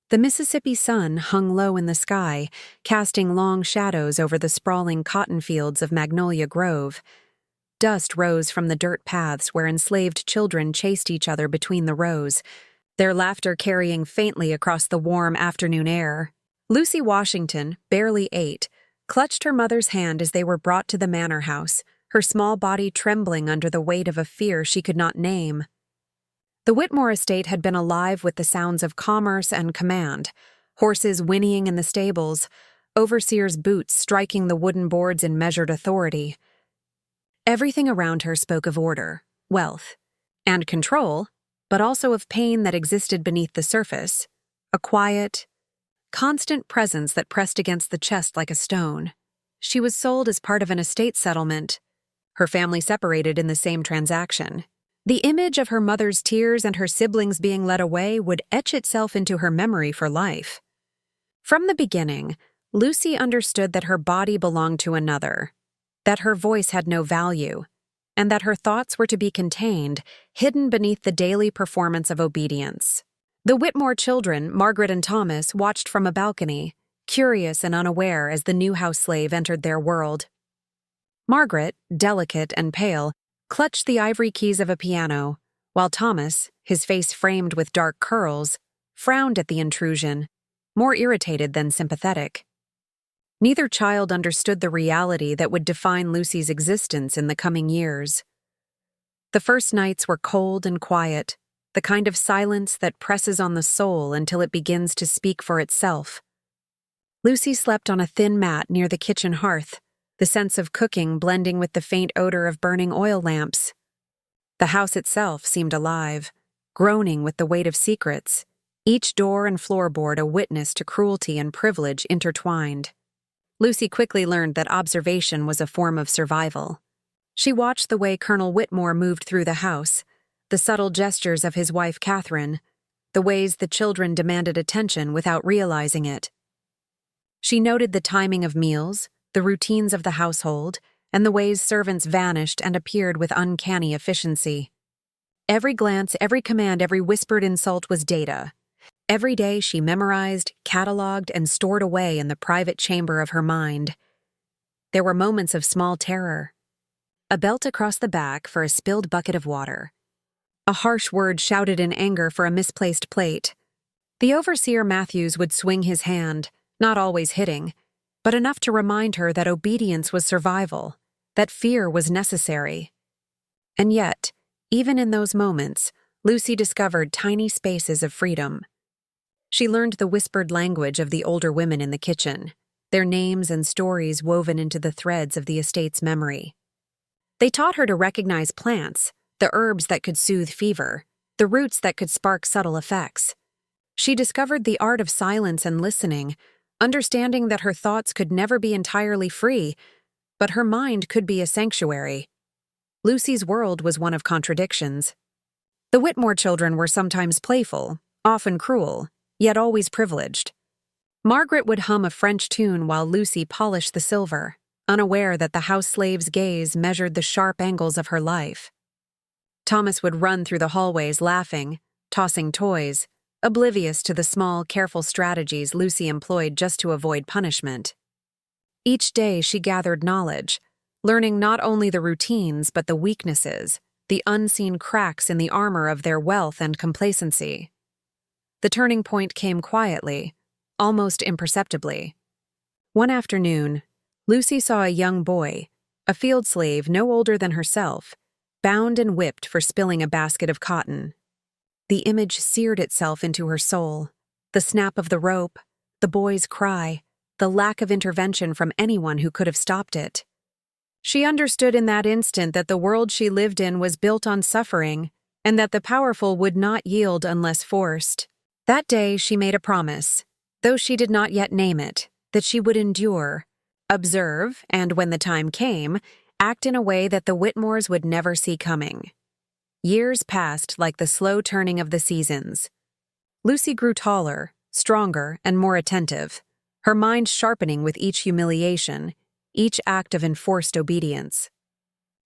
The Mississippi sun hung low in the sky, casting long shadows over the sprawling cotton fields of Magnolia Grove. Dust rose from the dirt paths where enslaved children chased each other between the rows, their laughter carrying faintly across the warm afternoon air. Lucy Washington, barely 8, clutched her mother's hand as they were brought to the manor house, her small body trembling under the weight of a fear she could not name. The Whitmore estate had been alive with the sounds of commerce and command, horses whinnying in the stables, overseers' boots striking the wooden boards in measured authority. Everything around her spoke of order, wealth, and control, but also of pain that existed beneath the surface, a quiet, constant presence that pressed against the chest like a stone. She was sold as part of an estate settlement, her family separated in the same transaction. The image of her mother's tears and her siblings being led away would etch itself into her memory for life. From the beginning, Lucy understood that her body belonged to another, that her voice had no value, and that her thoughts were to be contained, hidden beneath the daily performance of obedience. The Whitmore children, Margaret and Thomas, watched from a balcony, curious and unaware as the new house slave entered their world. Margaret, delicate and pale, clutched the ivory keys of a piano, while Thomas, his face framed with dark curls, frowned at the intrusion, more irritated than sympathetic. Neither child understood the reality that would define Lucy's existence in the coming years. The first nights were cold and quiet, the kind of silence that presses on the soul until it begins to speak for itself. Lucy slept on a thin mat near the kitchen hearth, the sense of cooking blending with the faint odor of burning oil lamps. The house itself seemed alive, groaning with the weight of secrets, each door and floorboard a witness to cruelty and privilege intertwined. Lucy quickly learned that observation was a form of survival. She watched the way Colonel Whitmore moved through the house, the subtle gestures of his wife Catherine, the ways the children demanded attention without realizing it. She noted the timing of meals, the routines of the household, and the ways servants vanished and appeared with uncanny efficiency. Every glance, every command, every whispered insult was data. Every day she memorized, cataloged, and stored away in the private chamber of her mind. There were moments of small terror. A belt across the back for a spilled bucket of water. A harsh word shouted in anger for a misplaced plate. The overseer Matthews would swing his hand, not always hitting, but enough to remind her that obedience was survival, that fear was necessary. And yet, even in those moments, Lucy discovered tiny spaces of freedom. She learned the whispered language of the older women in the kitchen, their names and stories woven into the threads of the estate's memory. They taught her to recognize plants, the herbs that could soothe fever, the roots that could spark subtle effects. She discovered the art of silence and listening, understanding that her thoughts could never be entirely free, but her mind could be a sanctuary. Lucy's world was one of contradictions. The Whitmore children were sometimes playful, often cruel, yet always privileged. Margaret would hum a French tune while Lucy polished the silver, unaware that the house slave's gaze measured the sharp angles of her life. Thomas would run through the hallways laughing, tossing toys, oblivious to the small, careful strategies Lucy employed just to avoid punishment. Each day she gathered knowledge, learning not only the routines but the weaknesses, the unseen cracks in the armor of their wealth and complacency. The turning point came quietly, almost imperceptibly. One afternoon, Lucy saw a young boy, a field slave no older than herself, bound and whipped for spilling a basket of cotton. The image seared itself into her soul. The snap of the rope, the boy's cry, the lack of intervention from anyone who could have stopped it. She understood in that instant that the world she lived in was built on suffering, and that the powerful would not yield unless forced. That day she made a promise, though she did not yet name it, that she would endure, observe, and when the time came, act in a way that the Whitmores would never see coming. Years passed like the slow turning of the seasons. Lucy grew taller, stronger, and more attentive, her mind sharpening with each humiliation, each act of enforced obedience.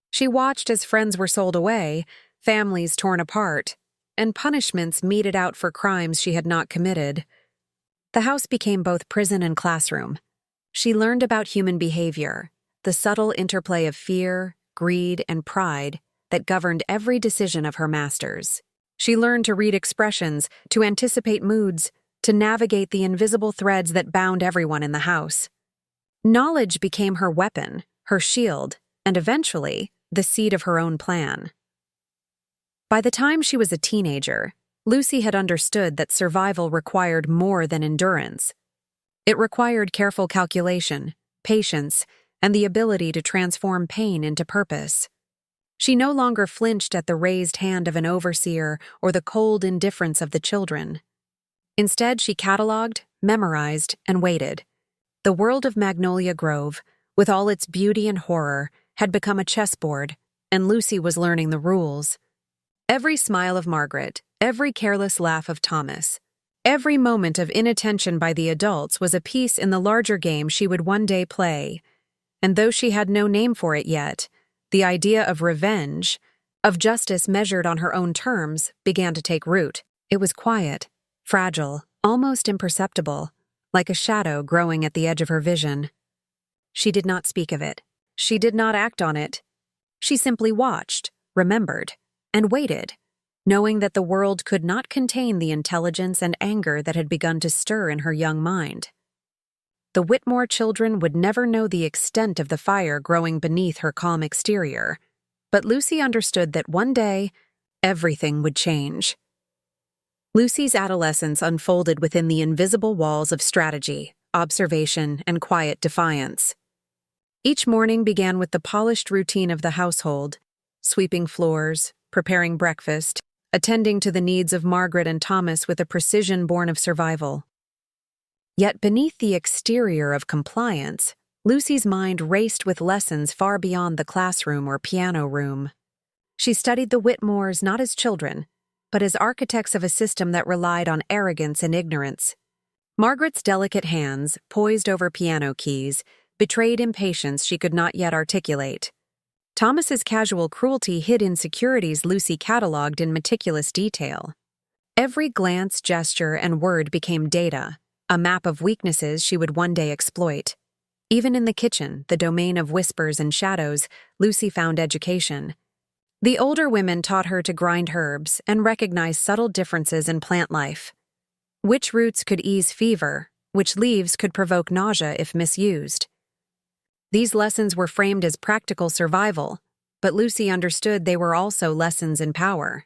She watched as friends were sold away, families torn apart, and punishments meted out for crimes she had not committed. The house became both prison and classroom. She learned about human behavior, the subtle interplay of fear, greed, and pride that governed every decision of her masters. She learned to read expressions, to anticipate moods, to navigate the invisible threads that bound everyone in the house. Knowledge became her weapon, her shield, and eventually, the seed of her own plan. By the time she was a teenager, Lucy had understood that survival required more than endurance. It required careful calculation, patience, and the ability to transform pain into purpose. She no longer flinched at the raised hand of an overseer or the cold indifference of the children. Instead, she cataloged, memorized, and waited. The world of Magnolia Grove, with all its beauty and horror, had become a chessboard, and Lucy was learning the rules. Every smile of Margaret, every careless laugh of Thomas, every moment of inattention by the adults was a piece in the larger game she would one day play. And though she had no name for it yet, the idea of revenge, of justice measured on her own terms, began to take root. It was quiet, fragile, almost imperceptible, like a shadow growing at the edge of her vision. She did not speak of it. She did not act on it. She simply watched, remembered, and waited, knowing that the world could not contain the intelligence and anger that had begun to stir in her young mind. The Whitmore children would never know the extent of the fire growing beneath her calm exterior, but Lucy understood that one day, everything would change. Lucy's adolescence unfolded within the invisible walls of strategy, observation, and quiet defiance. Each morning began with the polished routine of the household, sweeping floors, preparing breakfast, attending to the needs of Margaret and Thomas with a precision born of survival. Yet beneath the exterior of compliance, Lucy's mind raced with lessons far beyond the classroom or piano room. She studied the Whitmores not as children, but as architects of a system that relied on arrogance and ignorance. Margaret's delicate hands, poised over piano keys, betrayed impatience she could not yet articulate. Thomas's casual cruelty hid insecurities Lucy catalogued in meticulous detail. Every glance, gesture, and word became data, a map of weaknesses she would one day exploit. Even in the kitchen, the domain of whispers and shadows, Lucy found education. The older women taught her to grind herbs and recognize subtle differences in plant life. Which roots could ease fever, which leaves could provoke nausea if misused. These lessons were framed as practical survival, but Lucy understood they were also lessons in power.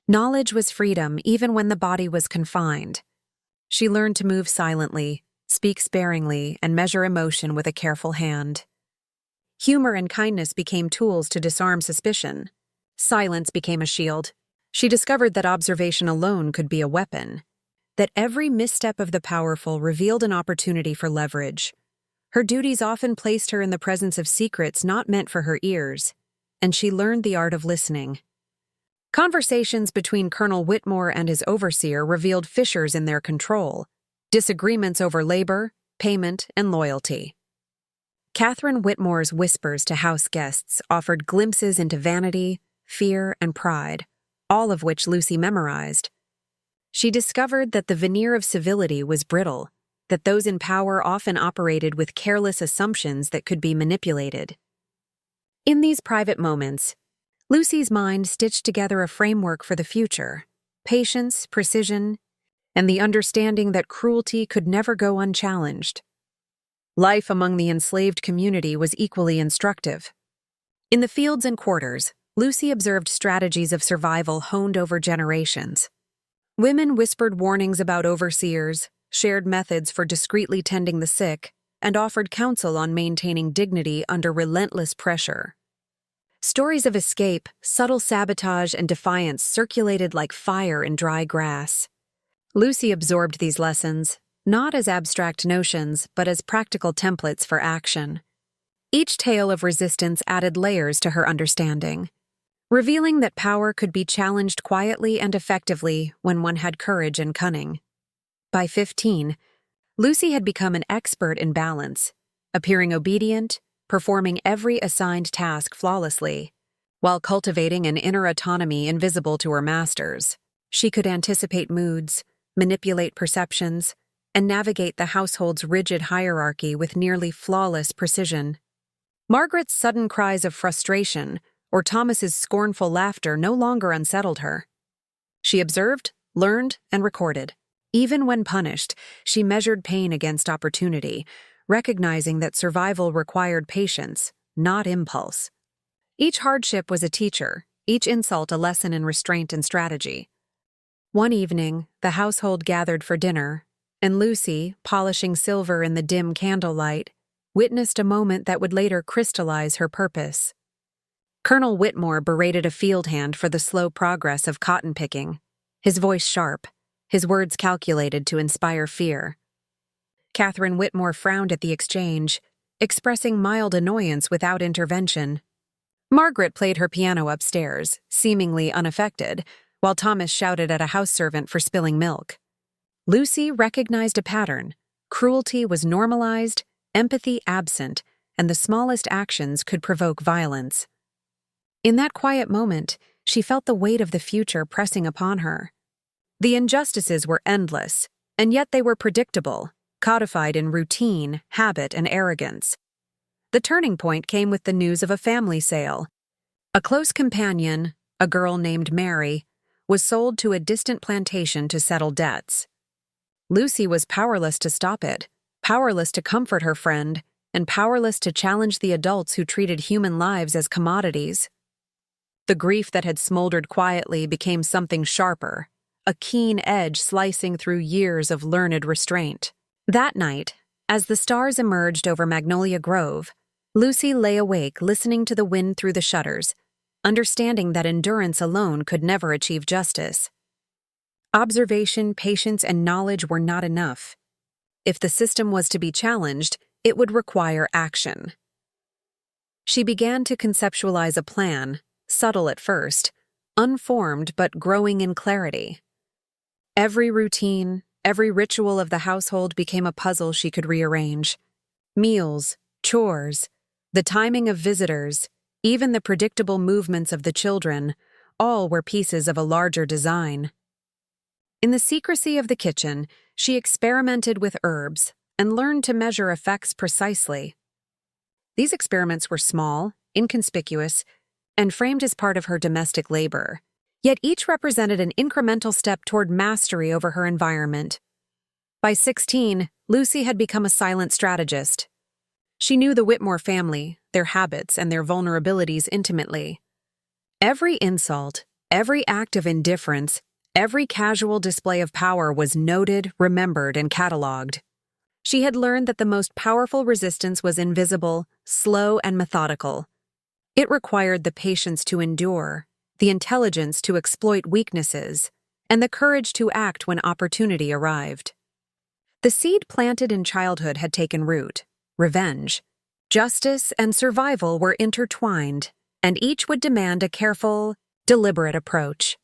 Knowledge was freedom even when the body was confined. She learned to move silently, speak sparingly, and measure emotion with a careful hand. Humor and kindness became tools to disarm suspicion. Silence became a shield. She discovered that observation alone could be a weapon, that every misstep of the powerful revealed an opportunity for leverage. Her duties often placed her in the presence of secrets not meant for her ears, and she learned the art of listening. Conversations between Colonel Whitmore and his overseer revealed fissures in their control, disagreements over labor, payment, and loyalty. Catherine Whitmore's whispers to house guests offered glimpses into vanity, fear, and pride, all of which Lucy memorized. She discovered that the veneer of civility was brittle, that those in power often operated with careless assumptions that could be manipulated. In these private moments, Lucy's mind stitched together a framework for the future: patience, precision, and the understanding that cruelty could never go unchallenged. Life among the enslaved community was equally instructive. In the fields and quarters, Lucy observed strategies of survival honed over generations. Women whispered warnings about overseers, shared methods for discreetly tending the sick, and offered counsel on maintaining dignity under relentless pressure. Stories of escape, subtle sabotage, and defiance circulated like fire in dry grass. Lucy absorbed these lessons, not as abstract notions, but as practical templates for action. Each tale of resistance added layers to her understanding, revealing that power could be challenged quietly and effectively when one had courage and cunning. By 15, Lucy had become an expert in balance, appearing obedient, performing every assigned task flawlessly, while cultivating an inner autonomy invisible to her masters. She could anticipate moods, manipulate perceptions, and navigate the household's rigid hierarchy with nearly flawless precision. Margaret's sudden cries of frustration or Thomas's scornful laughter no longer unsettled her. She observed, learned, and recorded. Even when punished, she measured pain against opportunity, recognizing that survival required patience, not impulse. Each hardship was a teacher, each insult a lesson in restraint and strategy. One evening, the household gathered for dinner, and Lucy, polishing silver in the dim candlelight, witnessed a moment that would later crystallize her purpose. Colonel Whitmore berated a field hand for the slow progress of cotton picking, his voice sharp, his words calculated to inspire fear. Catherine Whitmore frowned at the exchange, expressing mild annoyance without intervention. Margaret played her piano upstairs, seemingly unaffected, while Thomas shouted at a house servant for spilling milk. Lucy recognized a pattern. Cruelty was normalized, empathy absent, and the smallest actions could provoke violence. In that quiet moment, she felt the weight of the future pressing upon her. The injustices were endless, and yet they were predictable, codified in routine, habit, and arrogance. The turning point came with the news of a family sale. A close companion, a girl named Mary, was sold to a distant plantation to settle debts. Lucy was powerless to stop it, powerless to comfort her friend, and powerless to challenge the adults who treated human lives as commodities. The grief that had smoldered quietly became something sharper, a keen edge slicing through years of learned restraint. That night, as the stars emerged over Magnolia Grove, Lucy lay awake listening to the wind through the shutters, understanding that endurance alone could never achieve justice. Observation, patience, and knowledge were not enough. If the system was to be challenged, it would require action. She began to conceptualize a plan, subtle at first, unformed but growing in clarity. Every routine, every ritual of the household became a puzzle she could rearrange. Meals, chores, the timing of visitors, even the predictable movements of the children, all were pieces of a larger design. In the secrecy of the kitchen, she experimented with herbs and learned to measure effects precisely. These experiments were small, inconspicuous, and framed as part of her domestic labor, yet each represented an incremental step toward mastery over her environment. By 16, Lucy had become a silent strategist. She knew the Whitmore family, their habits, and their vulnerabilities intimately. Every insult, every act of indifference, every casual display of power was noted, remembered, and catalogued. She had learned that the most powerful resistance was invisible, slow, and methodical. It required the patience to endure, the intelligence to exploit weaknesses, and the courage to act when opportunity arrived. The seed planted in childhood had taken root. Revenge, justice, and survival were intertwined, and each would demand a careful, deliberate approach.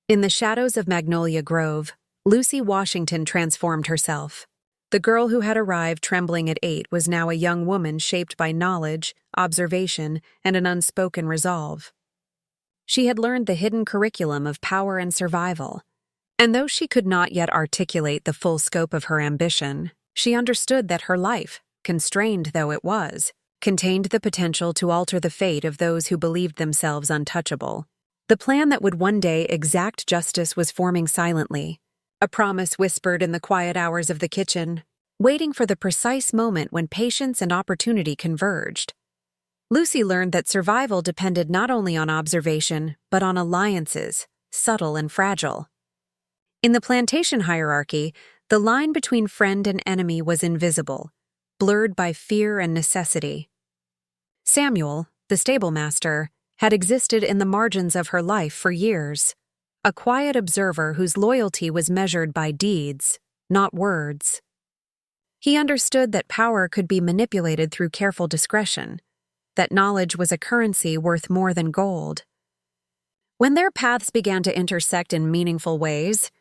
In the shadows of Magnolia Grove, Lucy Washington transformed herself. The girl who had arrived trembling at 8 was now a young woman shaped by knowledge, observation, and an unspoken resolve. She had learned the hidden curriculum of power and survival, and though she could not yet articulate the full scope of her ambition, she understood that her life, constrained though it was, contained the potential to alter the fate of those who believed themselves untouchable. The plan that would one day exact justice was forming silently, a promise whispered in the quiet hours of the kitchen, waiting for the precise moment when patience and opportunity converged. Lucy learned that survival depended not only on observation, but on alliances, subtle and fragile. In the plantation hierarchy, the line between friend and enemy was invisible, blurred by fear and necessity. Samuel, the stablemaster, had existed in the margins of her life for years, a quiet observer whose loyalty was measured by deeds, not words. He understood that power could be manipulated through careful discretion, that knowledge was a currency worth more than gold. When their paths began to intersect in meaningful ways,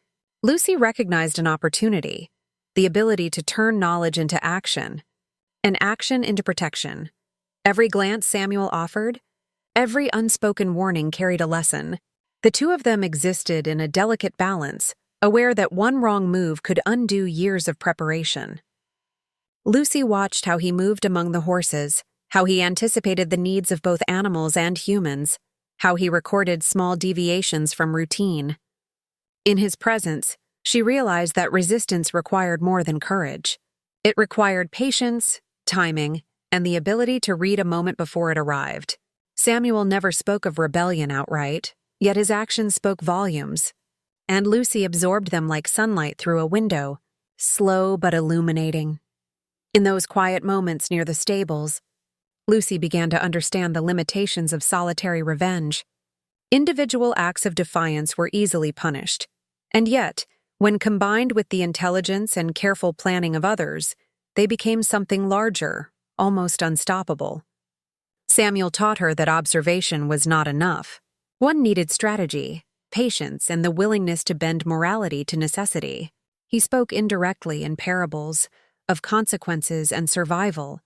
Lucy recognized an opportunity, the ability to turn knowledge into action, and action into protection. Every glance Samuel offered, every unspoken warning carried a lesson. The two of them existed in a delicate balance, aware that one wrong move could undo years of preparation. Lucy watched how he moved among the horses, how he anticipated the needs of both animals and humans, how he recorded small deviations from routine. In his presence, she realized that resistance required more than courage. It required patience, timing, and the ability to read a moment before it arrived. Samuel never spoke of rebellion outright, yet his actions spoke volumes, and Lucy absorbed them like sunlight through a window, slow but illuminating. In those quiet moments near the stables, Lucy began to understand the limitations of solitary revenge. Individual acts of defiance were easily punished, and yet, when combined with the intelligence and careful planning of others, they became something larger, almost unstoppable. Samuel taught her that observation was not enough. One needed strategy, patience, and the willingness to bend morality to necessity. He spoke indirectly in parables, of consequences and survival,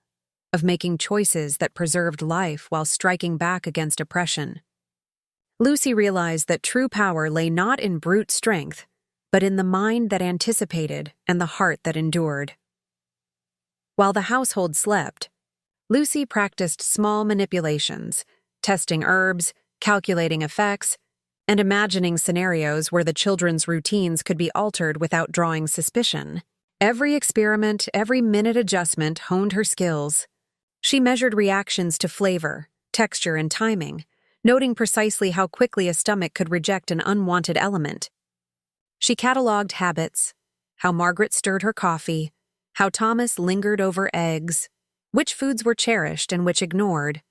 of making choices that preserved life while striking back against oppression. Lucy realized that true power lay not in brute strength, but in the mind that anticipated and the heart that endured. While the household slept, Lucy practiced small manipulations, testing herbs, calculating effects, and imagining scenarios where the children's routines could be altered without drawing suspicion. Every experiment, every minute adjustment honed her skills. She measured reactions to flavor, texture, and timing, noting precisely how quickly a stomach could reject an unwanted element. She cataloged habits, how Margaret stirred her coffee, how Thomas lingered over eggs, which foods were cherished and which ignored.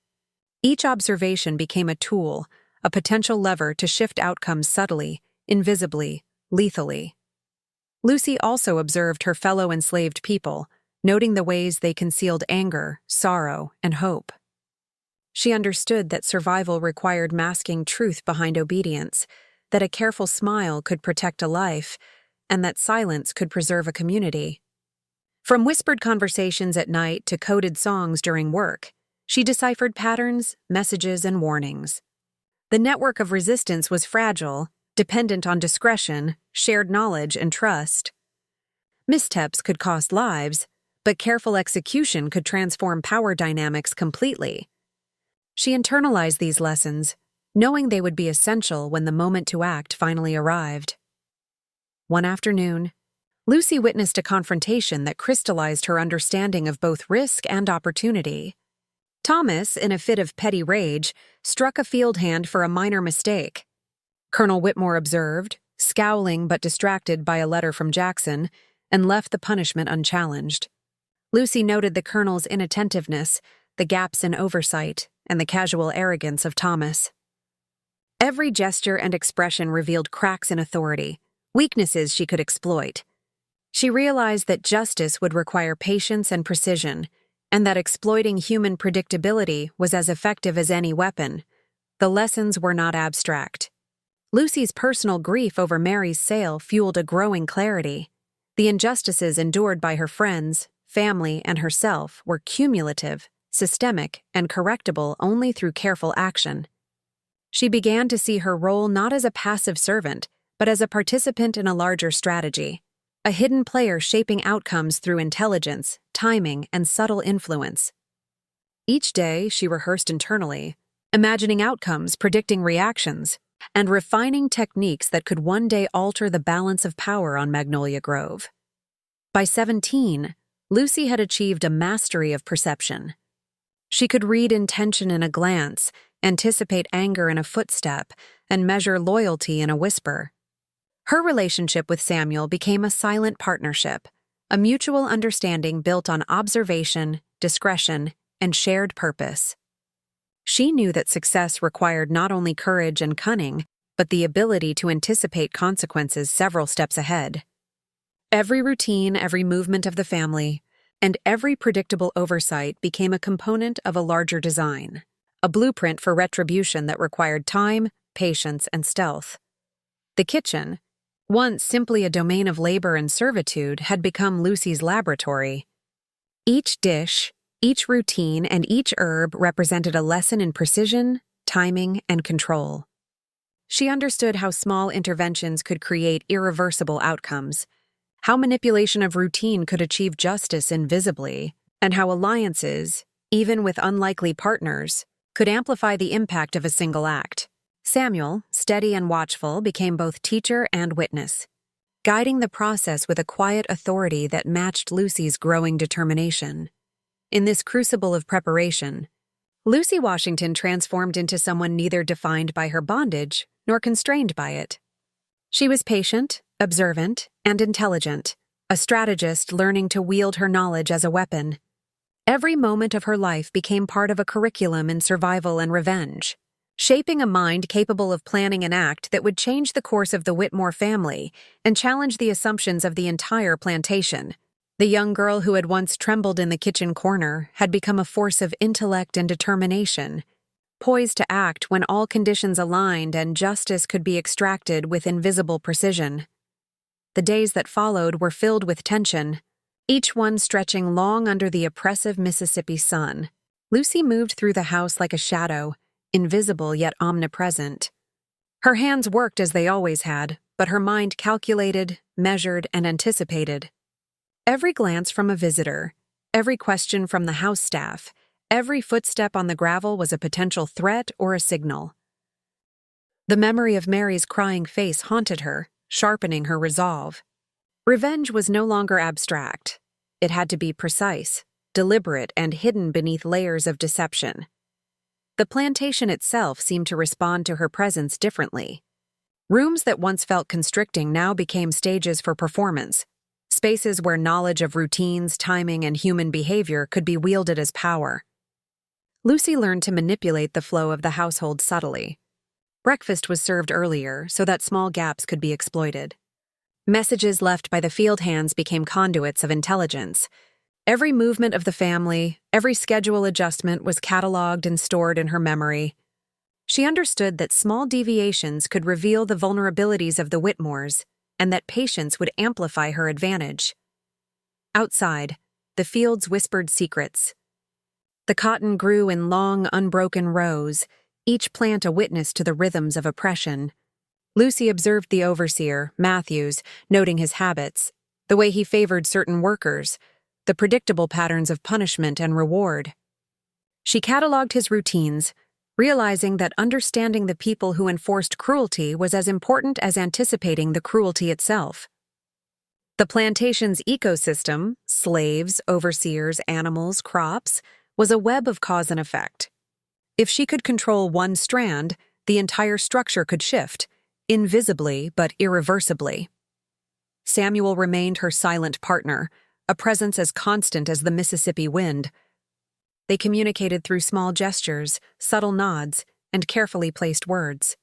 Each observation became a tool, a potential lever to shift outcomes subtly, invisibly, lethally. Lucy also observed her fellow enslaved people, noting the ways they concealed anger, sorrow, and hope. She understood that survival required masking truth behind obedience, that a careful smile could protect a life, and that silence could preserve a community. From whispered conversations at night to coded songs during work, she deciphered patterns, messages, and warnings. The network of resistance was fragile, dependent on discretion, shared knowledge, and trust. Missteps could cost lives, but careful execution could transform power dynamics completely. She internalized these lessons, knowing they would be essential when the moment to act finally arrived. One afternoon, Lucy witnessed a confrontation that crystallized her understanding of both risk and opportunity. Thomas, in a fit of petty rage, struck a field hand for a minor mistake. Colonel Whitmore observed, scowling but distracted by a letter from Jackson, and left the punishment unchallenged. Lucy noted the colonel's inattentiveness, the gaps in oversight, and the casual arrogance of Thomas. Every gesture and expression revealed cracks in authority, weaknesses she could exploit. She realized that justice would require patience and precision, and that exploiting human predictability was as effective as any weapon. The lessons were not abstract. Lucy's personal grief over Mary's sale fueled a growing clarity. The injustices endured by her friends, family, and herself were cumulative, systemic, and correctable only through careful action. She began to see her role not as a passive servant, but as a participant in a larger strategy, a hidden player shaping outcomes through intelligence, timing, and subtle influence. Each day, she rehearsed internally, imagining outcomes, predicting reactions, and refining techniques that could one day alter the balance of power on Magnolia Grove. By 17, Lucy had achieved a mastery of perception. She could read intention in a glance, anticipate anger in a footstep, and measure loyalty in a whisper. Her relationship with Samuel became a silent partnership, a mutual understanding built on observation, discretion, and shared purpose. She knew that success required not only courage and cunning, but the ability to anticipate consequences several steps ahead. Every routine, every movement of the family, and every predictable oversight became a component of a larger design, a blueprint for retribution that required time, patience, and stealth. The kitchen, once simply a domain of labor and servitude, had become Lucy's laboratory. Each dish, each routine, and each herb represented a lesson in precision, timing, and control. She understood how small interventions could create irreversible outcomes, how manipulation of routine could achieve justice invisibly, and how alliances, even with unlikely partners, could amplify the impact of a single act. Samuel, steady and watchful, became both teacher and witness, guiding the process with a quiet authority that matched Lucy's growing determination. In this crucible of preparation, Lucy Washington transformed into someone neither defined by her bondage nor constrained by it. She was patient, observant, and intelligent, a strategist learning to wield her knowledge as a weapon. Every moment of her life became part of a curriculum in survival and revenge, shaping a mind capable of planning an act that would change the course of the Whitmore family and challenge the assumptions of the entire plantation. The young girl who had once trembled in the kitchen corner had become a force of intellect and determination, poised to act when all conditions aligned and justice could be extracted with invisible precision. The days that followed were filled with tension, each one stretching long under the oppressive Mississippi sun. Lucy moved through the house like a shadow, invisible yet omnipresent. Her hands worked as they always had, but her mind calculated, measured, and anticipated. Every glance from a visitor, every question from the house staff, every footstep on the gravel was a potential threat or a signal. The memory of Mary's crying face haunted her, sharpening her resolve. Revenge was no longer abstract. It had to be precise, deliberate, and hidden beneath layers of deception. The plantation itself seemed to respond to her presence differently. Rooms that once felt constricting now became stages for performance, spaces where knowledge of routines, timing, and human behavior could be wielded as power. Lucy learned to manipulate the flow of the household subtly. Breakfast was served earlier so that small gaps could be exploited. Messages left by the field hands became conduits of intelligence. Every movement of the family, every schedule adjustment was cataloged and stored in her memory. She understood that small deviations could reveal the vulnerabilities of the Whitmores, and that patience would amplify her advantage. Outside, the fields whispered secrets. The cotton grew in long, unbroken rows, each plant a witness to the rhythms of oppression. Lucy observed the overseer, Matthews, noting his habits, the way he favored certain workers, the predictable patterns of punishment and reward. She cataloged his routines, realizing that understanding the people who enforced cruelty was as important as anticipating the cruelty itself. The plantation's ecosystem, slaves, overseers, animals, crops, was a web of cause and effect. If she could control one strand, the entire structure could shift, invisibly but irreversibly. Samuel remained her silent partner, a presence as constant as the Mississippi wind. They communicated through small gestures, subtle nods, and carefully placed words.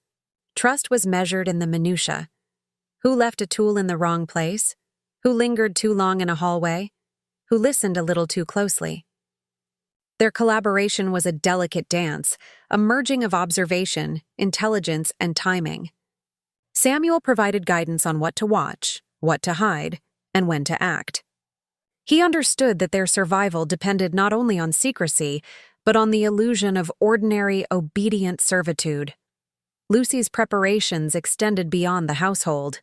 Trust was measured in the minutiae. Who left a tool in the wrong place? Who lingered too long in a hallway? Who listened a little too closely? Their collaboration was a delicate dance, a merging of observation, intelligence, and timing. Samuel provided guidance on what to watch, what to hide, and when to act. He understood that their survival depended not only on secrecy, but on the illusion of ordinary, obedient servitude. Lucy's preparations extended beyond the household.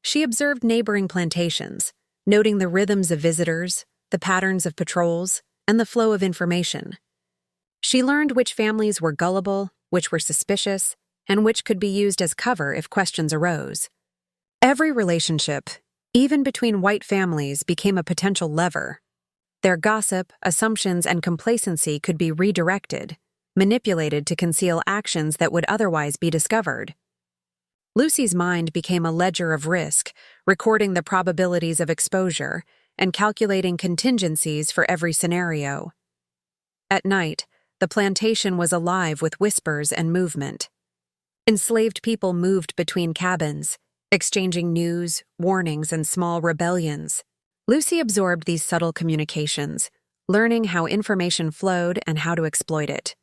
She observed neighboring plantations, noting the rhythms of visitors, the patterns of patrols, and the flow of information. She learned which families were gullible, which were suspicious, and which could be used as cover if questions arose. Every relationship, even between white families, became a potential lever. Their gossip, assumptions, and complacency could be redirected, manipulated to conceal actions that would otherwise be discovered. Lucy's mind became a ledger of risk, recording the probabilities of exposure and calculating contingencies for every scenario. At night, the plantation was alive with whispers and movement. Enslaved people moved between cabins, exchanging news, warnings, and small rebellions. Lucy absorbed these subtle communications, learning how information flowed and how to exploit it.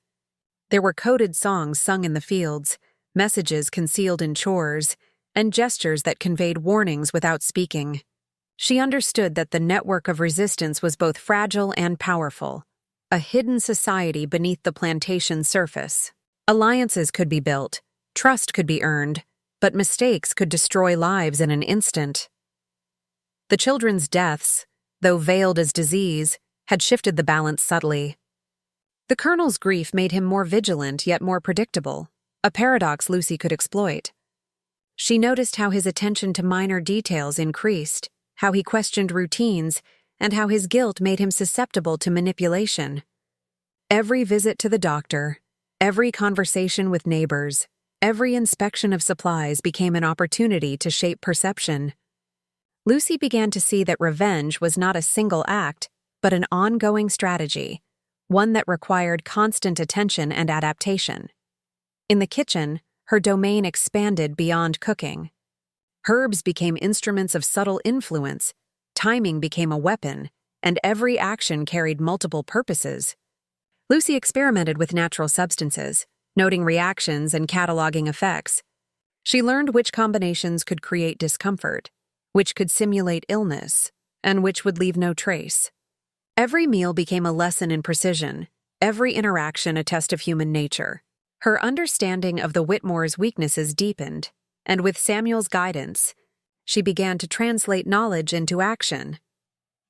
There were coded songs sung in the fields, messages concealed in chores, and gestures that conveyed warnings without speaking. She understood that the network of resistance was both fragile and powerful, a hidden society beneath the plantation's surface. Alliances could be built, Trust could be earned, but mistakes could destroy lives in an instant. The children's deaths, though veiled as disease, had shifted the balance subtly. The colonel's grief made him more vigilant yet more predictable, a paradox Lucy could exploit. She noticed how his attention to minor details increased, how he questioned routines, and how his guilt made him susceptible to manipulation. Every visit to the doctor, every conversation with neighbors, every inspection of supplies became an opportunity to shape perception. Lucy began to see that revenge was not a single act, but an ongoing strategy, one that required constant attention and adaptation. In the kitchen, her domain expanded beyond cooking. Herbs became instruments of subtle influence, timing became a weapon, and every action carried multiple purposes. Lucy experimented with natural substances, noting reactions and cataloging effects. She learned which combinations could create discomfort, which could simulate illness, and which would leave no trace. Every meal became a lesson in precision, every interaction a test of human nature. Her understanding of the Whitmores' weaknesses deepened, and with Samuel's guidance, she began to translate knowledge into action.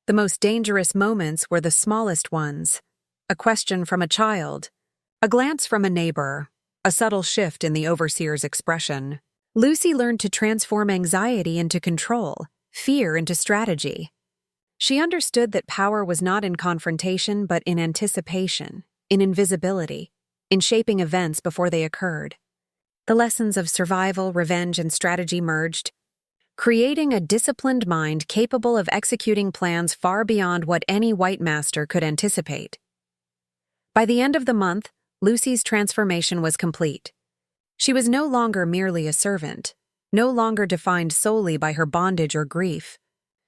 The most dangerous moments were the smallest ones: a question from a child, a glance from a neighbor, a subtle shift in the overseer's expression. Lucy learned to transform anxiety into control, fear into strategy. She understood that power was not in confrontation but in anticipation, in invisibility, in shaping events before they occurred. The lessons of survival, revenge, and strategy merged, creating a disciplined mind capable of executing plans far beyond what any white master could anticipate. By the end of the month, Lucy's transformation was complete. She was no longer merely a servant, no longer defined solely by her bondage or grief.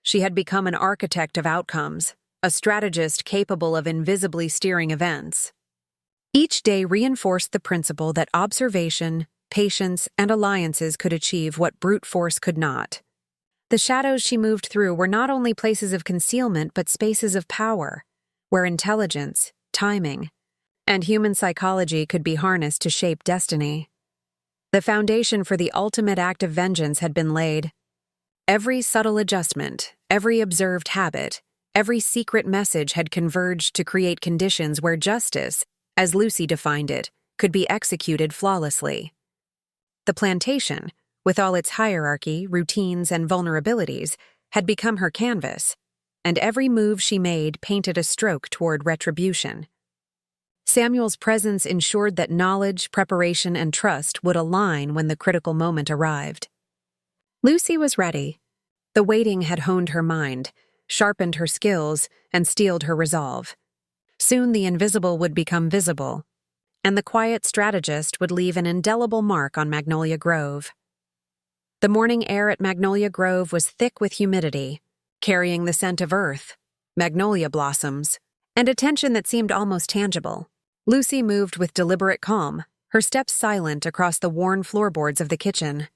She had become an architect of outcomes, a strategist capable of invisibly steering events. Each day reinforced the principle that observation, patience, and alliances could achieve what brute force could not. The shadows she moved through were not only places of concealment but spaces of power, where intelligence, timing, and human psychology could be harnessed to shape destiny. The foundation for the ultimate act of vengeance had been laid. Every subtle adjustment, every observed habit, every secret message had converged to create conditions where justice, as Lucy defined it, could be executed flawlessly. The plantation, with all its hierarchy, routines, and vulnerabilities, had become her canvas, and every move she made painted a stroke toward retribution. Samuel's presence ensured that knowledge, preparation, and trust would align when the critical moment arrived. Lucy was ready. The waiting had honed her mind, sharpened her skills, and steeled her resolve. Soon the invisible would become visible, and the quiet strategist would leave an indelible mark on Magnolia Grove. The morning air at Magnolia Grove was thick with humidity, carrying the scent of earth, magnolia blossoms, and a tension that seemed almost tangible. Lucy moved with deliberate calm, her steps silent across the worn floorboards of the kitchen.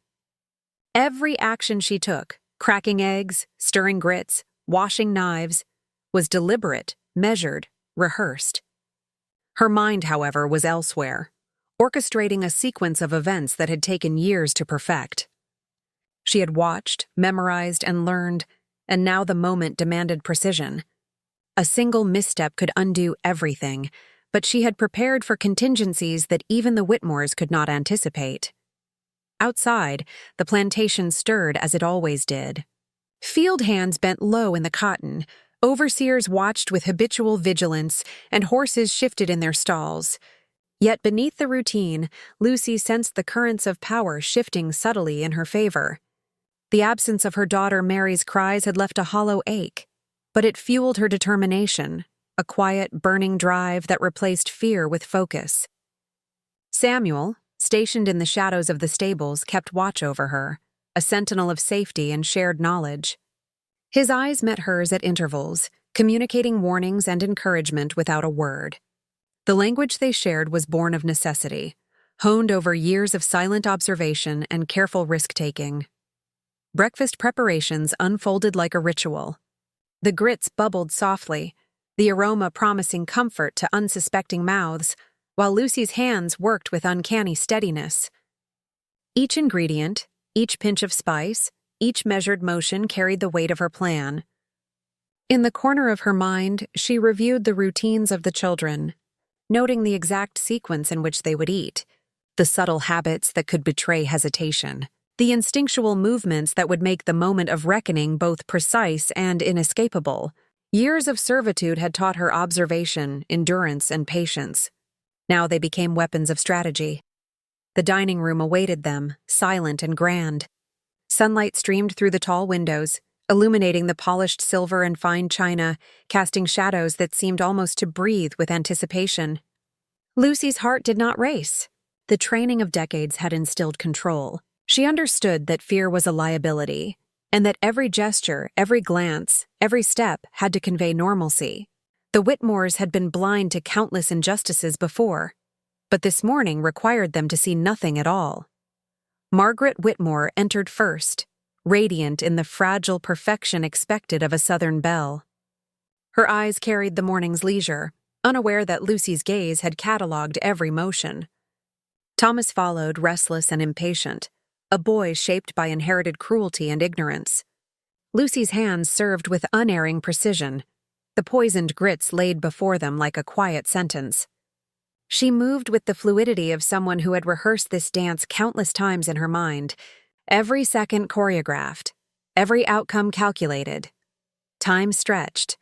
Every action she took, cracking eggs, stirring grits, washing knives, was deliberate, measured, rehearsed. Her mind, however, was elsewhere, orchestrating a sequence of events that had taken years to perfect. She had watched, memorized, and learned, and now the moment demanded precision. A single misstep could undo everything, but she had prepared for contingencies that even the Whitmores could not anticipate. Outside, the plantation stirred as it always did. Field hands bent low in the cotton, overseers watched with habitual vigilance, and horses shifted in their stalls. Yet beneath the routine, Lucy sensed the currents of power shifting subtly in her favor. The absence of her daughter Mary's cries had left a hollow ache, but it fueled her determination, a quiet, burning drive that replaced fear with focus. Samuel, stationed in the shadows of the stables, kept watch over her, a sentinel of safety and shared knowledge. His eyes met hers at intervals, communicating warnings and encouragement without a word. The language they shared was born of necessity, honed over years of silent observation and careful risk-taking. Breakfast preparations unfolded like a ritual. The grits bubbled softly, the aroma promising comfort to unsuspecting mouths, while Lucy's hands worked with uncanny steadiness. Each ingredient, each pinch of spice, each measured motion carried the weight of her plan. In the corner of her mind, she reviewed the routines of the children, noting the exact sequence in which they would eat, the subtle habits that could betray hesitation, the instinctual movements that would make the moment of reckoning both precise and inescapable. Years of servitude had taught her observation, endurance, and patience. Now they became weapons of strategy. The dining room awaited them, silent and grand. Sunlight streamed through the tall windows, illuminating the polished silver and fine china, casting shadows that seemed almost to breathe with anticipation. Lucy's heart did not race. The training of decades had instilled control. She understood that fear was a liability, and that every gesture, every glance, every step had to convey normalcy. The Whitmores had been blind to countless injustices before, but this morning required them to see nothing at all. Margaret Whitmore entered first, radiant in the fragile perfection expected of a Southern belle. Her eyes carried the morning's leisure, unaware that Lucy's gaze had catalogued every motion. Thomas followed, restless and impatient, a boy shaped by inherited cruelty and ignorance. Lucy's hands served with unerring precision, the poisoned grits laid before them like a quiet sentence. She moved with the fluidity of someone who had rehearsed this dance countless times in her mind, every second choreographed, every outcome calculated. Time stretched,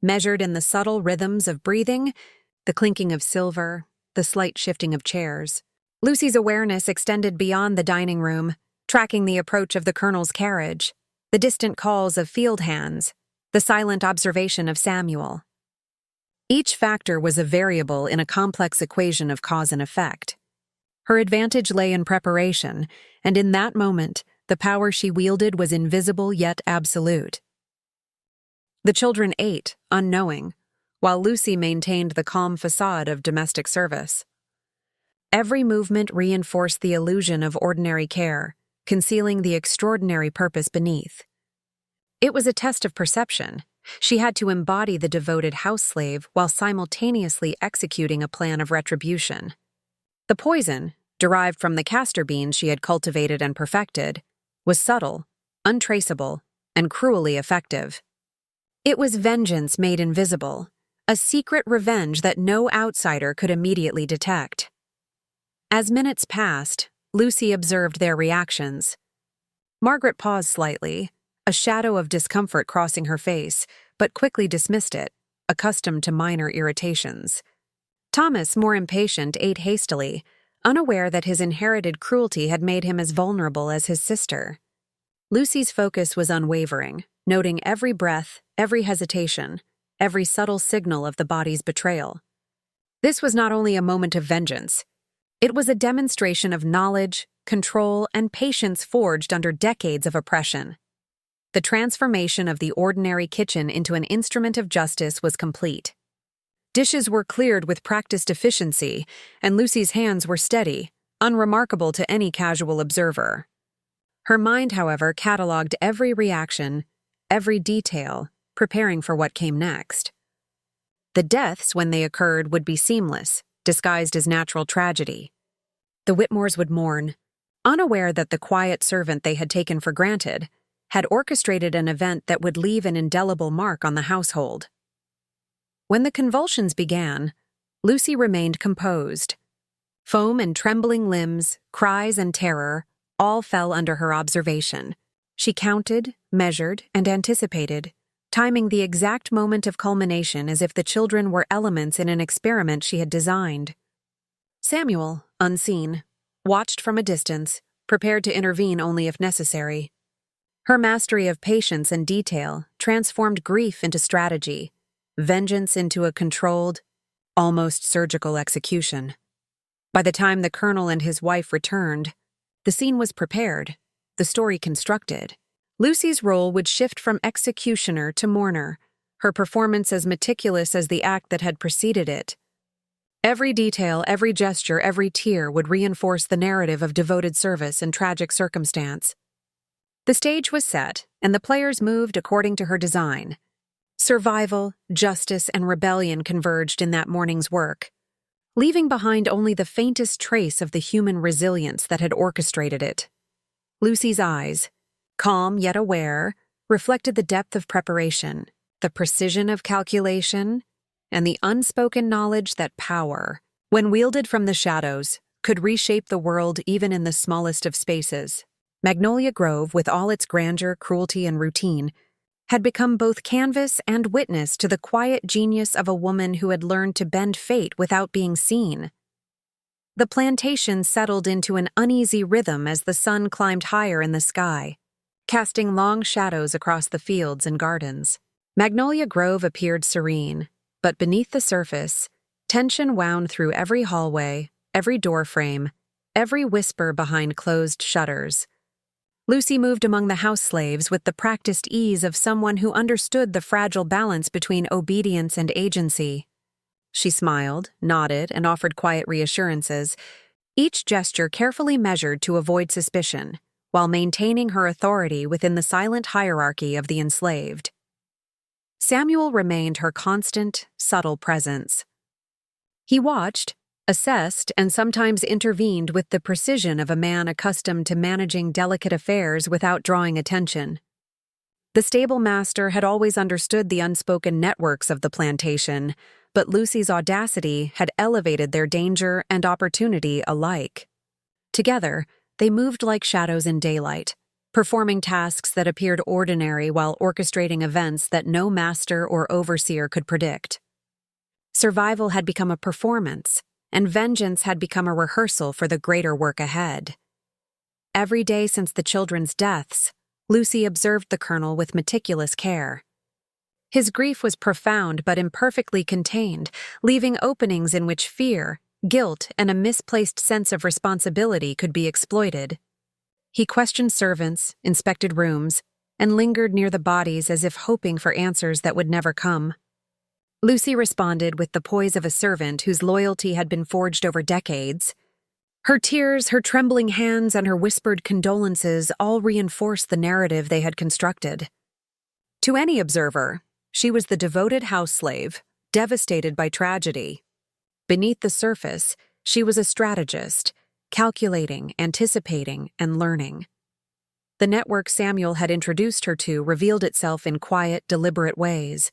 measured in the subtle rhythms of breathing, the clinking of silver, the slight shifting of chairs. Lucy's awareness extended beyond the dining room, tracking the approach of the colonel's carriage, the distant calls of field hands, the silent observation of Samuel. Each factor was a variable in a complex equation of cause and effect. Her advantage lay in preparation, and in that moment, the power she wielded was invisible yet absolute. The children ate, unknowing, while Lucy maintained the calm facade of domestic service. Every movement reinforced the illusion of ordinary care, concealing the extraordinary purpose beneath. It was a test of perception. She had to embody the devoted house slave while simultaneously executing a plan of retribution. The poison, derived from the castor beans she had cultivated and perfected, was subtle, untraceable, and cruelly effective. It was vengeance made invisible, a secret revenge that no outsider could immediately detect. As minutes passed, Lucy observed their reactions. Margaret paused slightly, a shadow of discomfort crossing her face, but quickly dismissed it, accustomed to minor irritations. Thomas, more impatient, ate hastily, unaware that his inherited cruelty had made him as vulnerable as his sister. Lucy's focus was unwavering, noting every breath, every hesitation, every subtle signal of the body's betrayal. This was not only a moment of vengeance, it was a demonstration of knowledge, control, and patience forged under decades of oppression. The transformation of the ordinary kitchen into an instrument of justice was complete. Dishes were cleared with practiced efficiency, and Lucy's hands were steady, unremarkable to any casual observer. Her mind, however, catalogued every reaction, every detail, preparing for what came next. The deaths, when they occurred, would be seamless, disguised as natural tragedy. The Whitmores would mourn, unaware that the quiet servant they had taken for granted had orchestrated an event that would leave an indelible mark on the household. When the convulsions began, Lucy remained composed. Foam and trembling limbs, cries and terror, all fell under her observation. She counted, measured, and anticipated, timing the exact moment of culmination as if the children were elements in an experiment she had designed. Samuel, unseen, watched from a distance, prepared to intervene only if necessary. Her mastery of patience and detail transformed grief into strategy, vengeance into a controlled, almost surgical execution. By the time the colonel and his wife returned, the scene was prepared, the story constructed. Lucy's role would shift from executioner to mourner, her performance as meticulous as the act that had preceded it. Every detail, every gesture, every tear would reinforce the narrative of devoted service and tragic circumstance. The stage was set, and the players moved according to her design. Survival, justice, and rebellion converged in that morning's work. leaving behind only the faintest trace of the human resilience that had orchestrated it. Lucy's eyes, calm yet aware, reflected the depth of preparation, the precision of calculation, and the unspoken knowledge that power, when wielded from the shadows, could reshape the world even in the smallest of spaces. Magnolia Grove, with all its grandeur, cruelty, and routine, had become both canvas and witness to the quiet genius of a woman who had learned to bend fate without being seen. The plantation settled into an uneasy rhythm as the sun climbed higher in the sky, casting long shadows across the fields and gardens. Magnolia Grove appeared serene, but beneath the surface, tension wound through every hallway, every doorframe, every whisper behind closed shutters. Lucy moved among the house slaves with the practiced ease of someone who understood the fragile balance between obedience and agency. She smiled, nodded, and offered quiet reassurances, each gesture carefully measured to avoid suspicion, while maintaining her authority within the silent hierarchy of the enslaved. Samuel remained her constant, subtle presence. He watched, assessed, and sometimes intervened with the precision of a man accustomed to managing delicate affairs without drawing attention. The stable master had always understood the unspoken networks of the plantation, but Lucy's audacity had elevated their danger and opportunity alike. Together, they moved like shadows in daylight, performing tasks that appeared ordinary while orchestrating events that no master or overseer could predict. Survival had become a performance, and vengeance had become a rehearsal for the greater work ahead. Every day since the children's deaths, Lucy observed the colonel with meticulous care. His grief was profound but imperfectly contained, leaving openings in which fear, guilt, and a misplaced sense of responsibility could be exploited. He questioned servants, inspected rooms, and lingered near the bodies as if hoping for answers that would never come. Lucy responded with the poise of a servant whose loyalty had been forged over decades. Her tears, her trembling hands, and her whispered condolences all reinforced the narrative they had constructed. To any observer, she was the devoted house slave, devastated by tragedy. Beneath the surface, she was a strategist, calculating, anticipating, and learning. The network Samuel had introduced her to revealed itself in quiet, deliberate ways.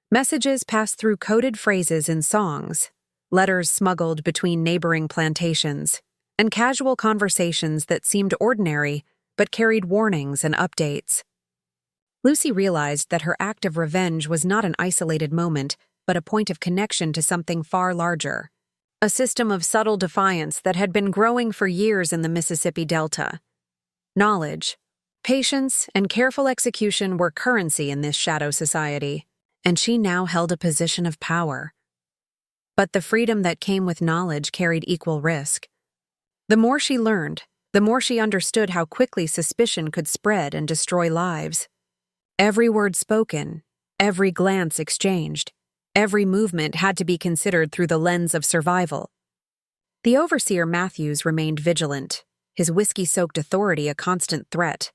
Messages passed through coded phrases in songs, letters smuggled between neighboring plantations, and casual conversations that seemed ordinary but carried warnings and updates. Lucy realized that her act of revenge was not an isolated moment, but a point of connection to something far larger, a system of subtle defiance that had been growing for years in the Mississippi Delta. Knowledge, patience, and careful execution were currency in this shadow society, and she now held a position of power. But the freedom that came with knowledge carried equal risk. The more she learned, the more she understood how quickly suspicion could spread and destroy lives. Every word spoken, every glance exchanged, every movement had to be considered through the lens of survival. The overseer Matthews remained vigilant, his whiskey-soaked authority a constant threat.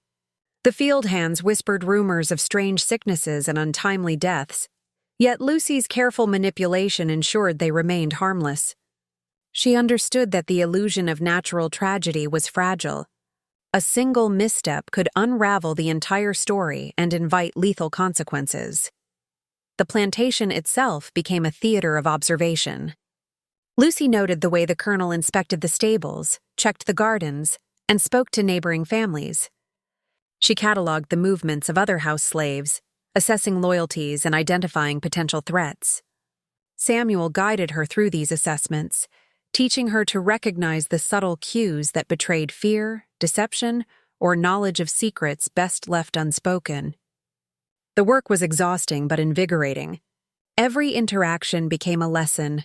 The field hands whispered rumors of strange sicknesses and untimely deaths, yet Lucy's careful manipulation ensured they remained harmless. She understood that the illusion of natural tragedy was fragile. A single misstep could unravel the entire story and invite lethal consequences. The plantation itself became a theater of observation. Lucy noted the way the colonel inspected the stables, checked the gardens, and spoke to neighboring families. She cataloged the movements of other house slaves, assessing loyalties and identifying potential threats. Samuel guided her through these assessments, teaching her to recognize the subtle cues that betrayed fear, deception, or knowledge of secrets best left unspoken. The work was exhausting but invigorating. Every interaction became a lesson,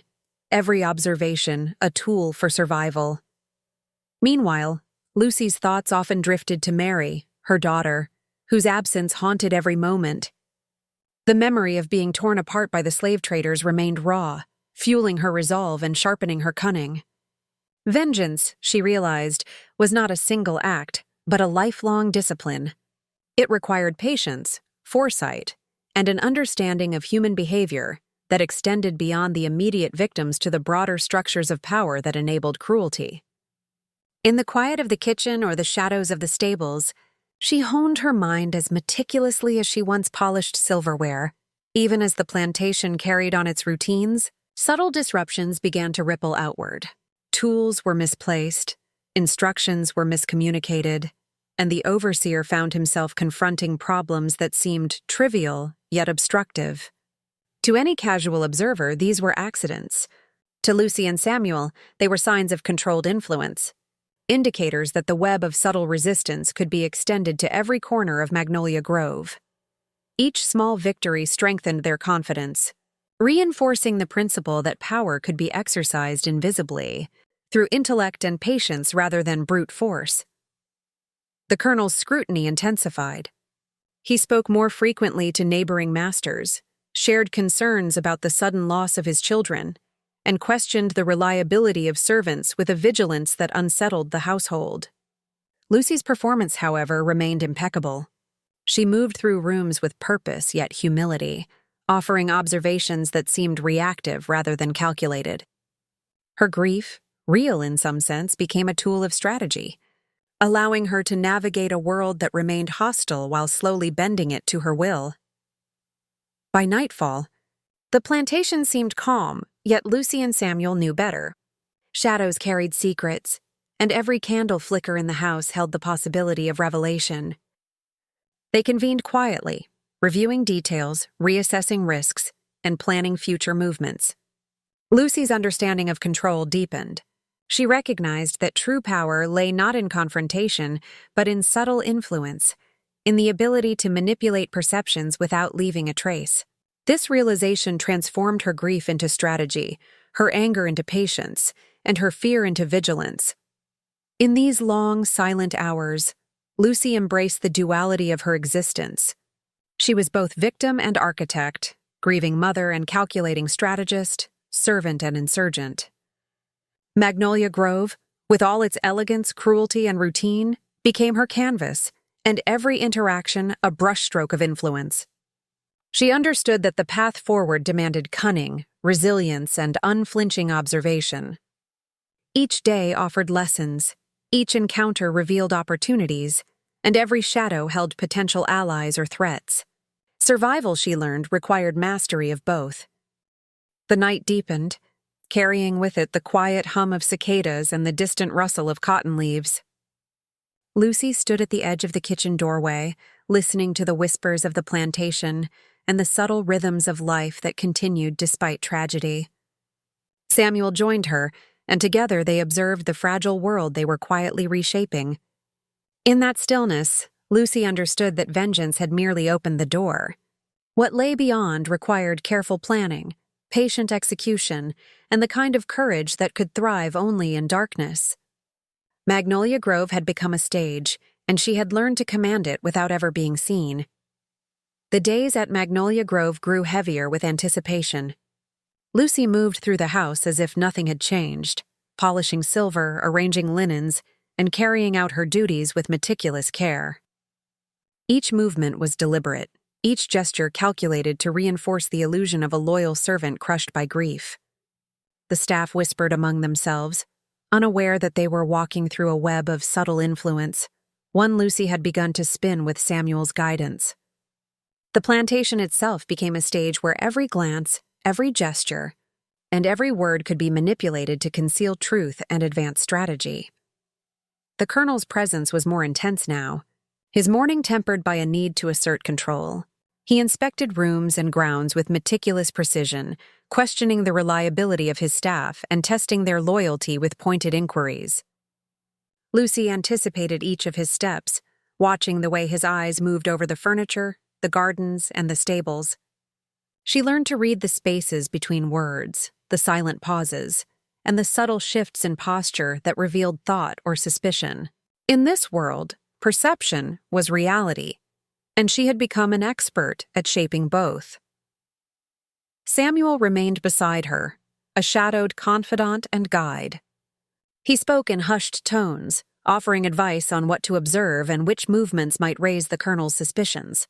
every observation a tool for survival. Meanwhile, Lucy's thoughts often drifted to Mary, her daughter, whose absence haunted every moment. The memory of being torn apart by the slave traders remained raw, fueling her resolve and sharpening her cunning. Vengeance, she realized, was not a single act, but a lifelong discipline. It required patience, foresight, and an understanding of human behavior that extended beyond the immediate victims to the broader structures of power that enabled cruelty. In the quiet of the kitchen or the shadows of the stables, she honed her mind as meticulously as she once polished silverware. Even as the plantation carried on its routines, subtle disruptions began to ripple outward. Tools were misplaced, instructions were miscommunicated, and the overseer found himself confronting problems that seemed trivial yet obstructive. To any casual observer, these were accidents. To Lucy and Samuel, they were signs of controlled influence, indicators that the web of subtle resistance could be extended to every corner of Magnolia Grove. Each small victory strengthened their confidence, reinforcing the principle that power could be exercised invisibly, through intellect and patience rather than brute force. The colonel's scrutiny intensified. He spoke more frequently to neighboring masters, shared concerns about the sudden loss of his children, and questioned the reliability of servants with a vigilance that unsettled the household. Lucy's performance, however, remained impeccable. She moved through rooms with purpose yet humility, offering observations that seemed reactive rather than calculated. Her grief, real in some sense, became a tool of strategy, allowing her to navigate a world that remained hostile while slowly bending it to her will. By nightfall, the plantation seemed calm, yet Lucy and Samuel knew better. Shadows carried secrets, and every candle flicker in the house held the possibility of revelation. They convened quietly, reviewing details, reassessing risks, and planning future movements. Lucy's understanding of control deepened. She recognized that true power lay not in confrontation, but in subtle influence, in the ability to manipulate perceptions without leaving a trace. This realization transformed her grief into strategy, her anger into patience, and her fear into vigilance. In these long, silent hours, Lucy embraced the duality of her existence. She was both victim and architect, grieving mother and calculating strategist, servant and insurgent. Magnolia Grove, with all its elegance, cruelty, and routine, became her canvas, and every interaction a brushstroke of influence. She understood that the path forward demanded cunning, resilience, and unflinching observation. Each day offered lessons, each encounter revealed opportunities, and every shadow held potential allies or threats. Survival, she learned, required mastery of both. The night deepened, carrying with it the quiet hum of cicadas and the distant rustle of cotton leaves. Lucy stood at the edge of the kitchen doorway, listening to the whispers of the plantation and the subtle rhythms of life that continued despite tragedy. Samuel joined her, and together they observed the fragile world they were quietly reshaping. In that stillness, Lucy understood that vengeance had merely opened the door. What lay beyond required careful planning, patient execution, and the kind of courage that could thrive only in darkness. Magnolia Grove had become a stage, and she had learned to command it without ever being seen. The days at Magnolia Grove grew heavier with anticipation. Lucy moved through the house as if nothing had changed, polishing silver, arranging linens, and carrying out her duties with meticulous care. Each movement was deliberate, each gesture calculated to reinforce the illusion of a loyal servant crushed by grief. The staff whispered among themselves, unaware that they were walking through a web of subtle influence, one Lucy had begun to spin with Samuel's guidance. The plantation itself became a stage where every glance, every gesture, and every word could be manipulated to conceal truth and advance strategy. The colonel's presence was more intense now, his mourning tempered by a need to assert control. He inspected rooms and grounds with meticulous precision, questioning the reliability of his staff and testing their loyalty with pointed inquiries. Lucy anticipated each of his steps, watching the way his eyes moved over the furniture, the gardens, and the stables. She learned to read the spaces between words, the silent pauses, and the subtle shifts in posture that revealed thought or suspicion. In this world, perception was reality, and she had become an expert at shaping both. Samuel remained beside her, a shadowed confidant and guide. He spoke in hushed tones, offering advice on what to observe and which movements might raise the colonel's suspicions.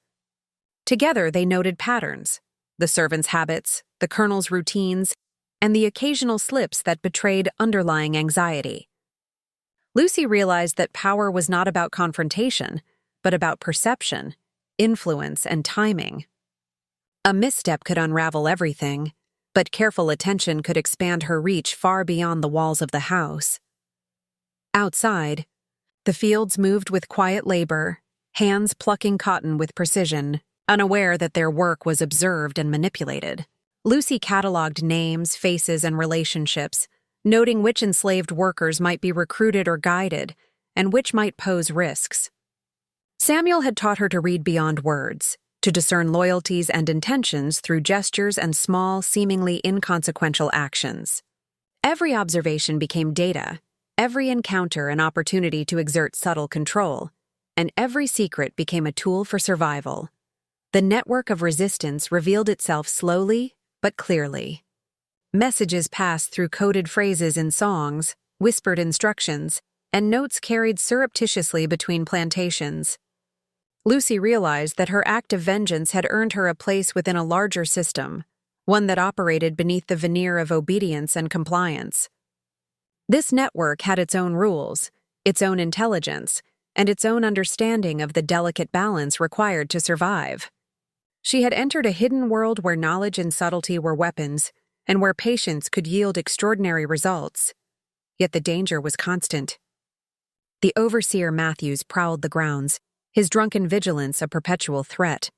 Together they noted patterns, the servants' habits, the colonel's routines, and the occasional slips that betrayed underlying anxiety. Lucy realized that power was not about confrontation, but about perception, influence, and timing. A misstep could unravel everything, but careful attention could expand her reach far beyond the walls of the house. Outside, the fields moved with quiet labor, hands plucking cotton with precision, unaware that their work was observed and manipulated. Lucy cataloged names, faces, and relationships, noting which enslaved workers might be recruited or guided, and which might pose risks. Samuel had taught her to read beyond words, to discern loyalties and intentions through gestures and small, seemingly inconsequential actions. Every observation became data, every encounter an opportunity to exert subtle control, and every secret became a tool for survival. The network of resistance revealed itself slowly but clearly. Messages passed through coded phrases in songs, whispered instructions, and notes carried surreptitiously between plantations. Lucy realized that her act of vengeance had earned her a place within a larger system, one that operated beneath the veneer of obedience and compliance. This network had its own rules, its own intelligence, and its own understanding of the delicate balance required to survive. She had entered a hidden world where knowledge and subtlety were weapons, and where patience could yield extraordinary results. Yet the danger was constant. The overseer Matthews prowled the grounds, his drunken vigilance a perpetual threat.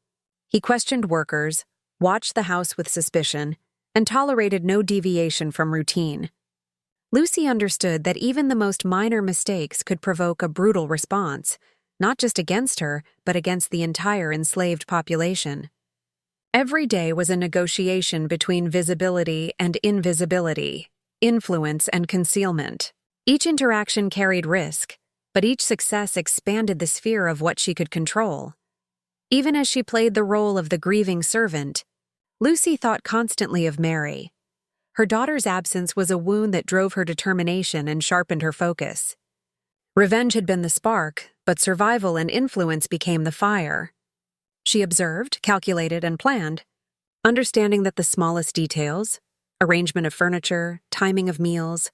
He questioned workers, watched the house with suspicion, and tolerated no deviation from routine. Lucy understood that even the most minor mistakes could provoke a brutal response, not just against her, but against the entire enslaved population. Every day was a negotiation between visibility and invisibility, influence and concealment. Each interaction carried risk, but each success expanded the sphere of what she could control. Even as she played the role of the grieving servant, Lucy thought constantly of Mary. Her daughter's absence was a wound that drove her determination and sharpened her focus. Revenge had been the spark, but survival and influence became the fire. She observed, calculated, and planned, understanding that the smallest details, arrangement of furniture, timing of meals,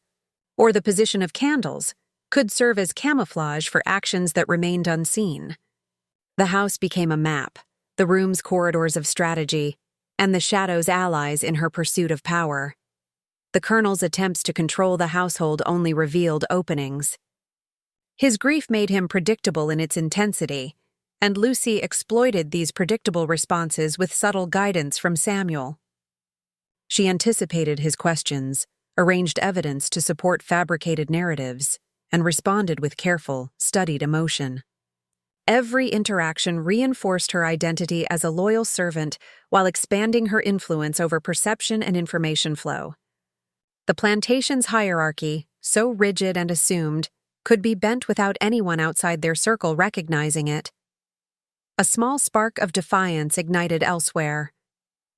or the position of candles, could serve as camouflage for actions that remained unseen. The house became a map, the room's corridors of strategy, and the shadows allies in her pursuit of power. The colonel's attempts to control the household only revealed openings. His grief made him predictable in its intensity, and Lucy exploited these predictable responses with subtle guidance from Samuel. She anticipated his questions, arranged evidence to support fabricated narratives, and responded with careful, studied emotion. Every interaction reinforced her identity as a loyal servant while expanding her influence over perception and information flow. The plantation's hierarchy, so rigid and assumed, could be bent without anyone outside their circle recognizing it. A small spark of defiance ignited elsewhere.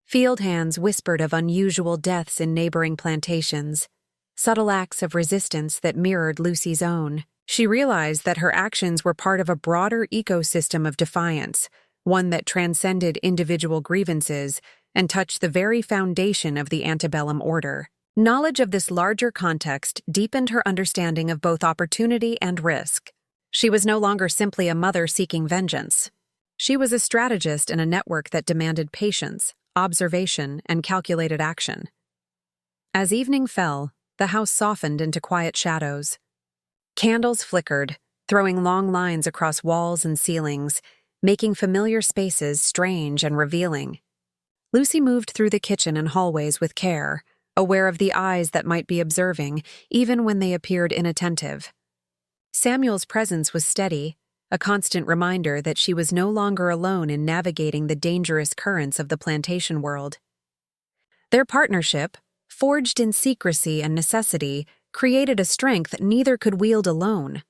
Field hands whispered of unusual deaths in neighboring plantations, subtle acts of resistance that mirrored Lucy's own. She realized that her actions were part of a broader ecosystem of defiance, one that transcended individual grievances and touched the very foundation of the antebellum order. Knowledge of this larger context deepened her understanding of both opportunity and risk. She was no longer simply a mother seeking vengeance. She was a strategist in a network that demanded patience, observation, and calculated action. As evening fell, the house softened into quiet shadows. Candles flickered, throwing long lines across walls and ceilings, making familiar spaces strange and revealing. Lucy moved through the kitchen and hallways with care, aware of the eyes that might be observing, even when they appeared inattentive. Samuel's presence was steady, a constant reminder that she was no longer alone in navigating the dangerous currents of the plantation world. Their partnership, forged in secrecy and necessity, created a strength neither could wield alone.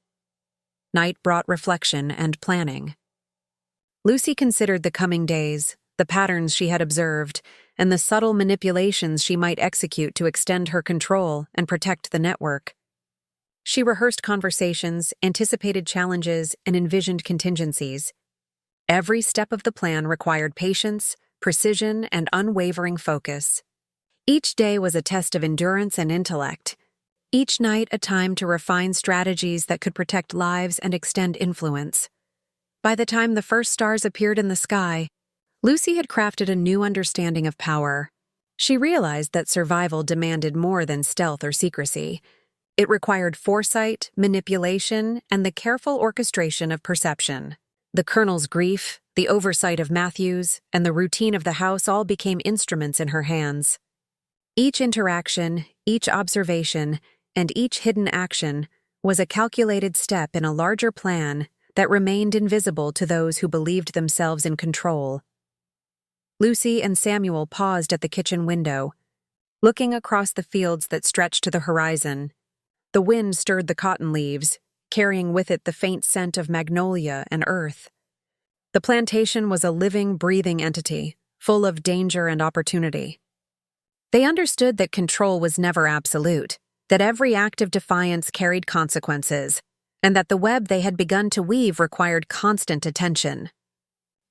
Night brought reflection and planning. Lucy considered the coming days, the patterns she had observed, and the subtle manipulations she might execute to extend her control and protect the network. She rehearsed conversations, anticipated challenges, and envisioned contingencies. Every step of the plan required patience, precision, and unwavering focus. Each day was a test of endurance and intellect. Each night a time to refine strategies that could protect lives and extend influence. By the time the first stars appeared in the sky, Lucy had crafted a new understanding of power. She realized that survival demanded more than stealth or secrecy. It required foresight, manipulation, and the careful orchestration of perception. The Colonel's grief, the oversight of Matthews, and the routine of the house all became instruments in her hands. Each interaction, each observation, and each hidden action was a calculated step in a larger plan that remained invisible to those who believed themselves in control. Lucy and Samuel paused at the kitchen window, looking across the fields that stretched to the horizon. The wind stirred the cotton leaves, carrying with it the faint scent of magnolia and earth. The plantation was a living, breathing entity, full of danger and opportunity. They understood that control was never absolute, that every act of defiance carried consequences, and that the web they had begun to weave required constant attention.